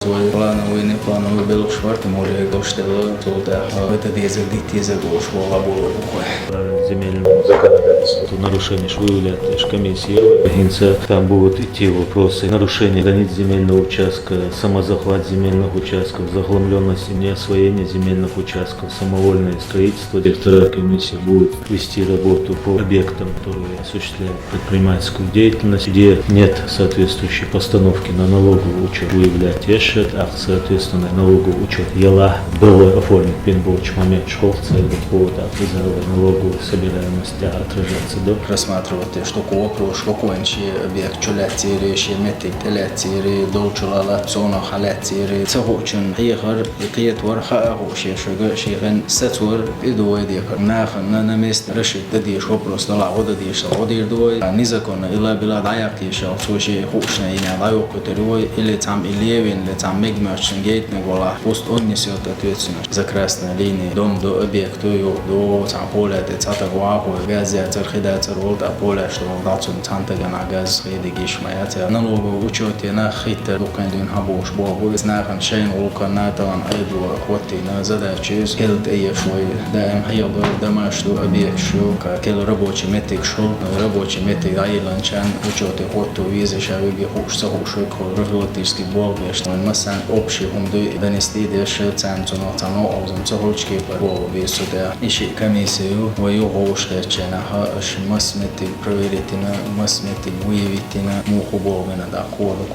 Плановый, не плановый был в шварте, может я гоштела, то да, это дезер школа было буквально. Земельному законодательству нарушение выявляет комиссия. Там будут идти вопросы нарушения границ земельного участка, самозахват земельных участков, загломленность и неосвоение земельных участков, самовольное строительство. Вторая комиссия будет вести работу по объектам, которые осуществляют предпринимательскую деятельность, где нет соответствующей постановки на налоговый учет, выявлять ешет, а соответственно налоговый учет ела было оформить пинболч момент школца или повода налоговой собираемости отражаться до. Рассматривать, что вопрос, что кончи объект чулятири, шеметик телятири, долчулала, зона халятири, цахучун, хихар, икиет ворха, шешуга, шихен, сетвор, идуой дикар. На месте решить дадиш вопрос, дала вода диш, вода идуой, незаконно, или bila dayak тиша, суши хушна, и не даю кутеруой, или там илевин, или там мигмерчен гейт, не гола, пост он несет ответственность за красной линии, дом до объекту, до там поля, цата гуаху, газия, цархида, царволта, поля, что датсун цантагана газ, хидигиш маята, налоговый учет, на хитер, лукандин хабош, богу, знахан, шейн, лукана, таван, айду, хвати, на задачи, хилд швой, даем хилд, домашний объект, шо, кел рабочий метик, шо, рабочий метик, айланчан, учеты, хвату, визы, шавиги, хуш, сахуши, регулятивский бог, что он масан общий, умду, донести, дешев, центр, но обзом, цахучки, бог, весуда, ищи комиссию, вою гоушечена, аш масметик, проверить, масметик, выявить, муху бога, да, коду,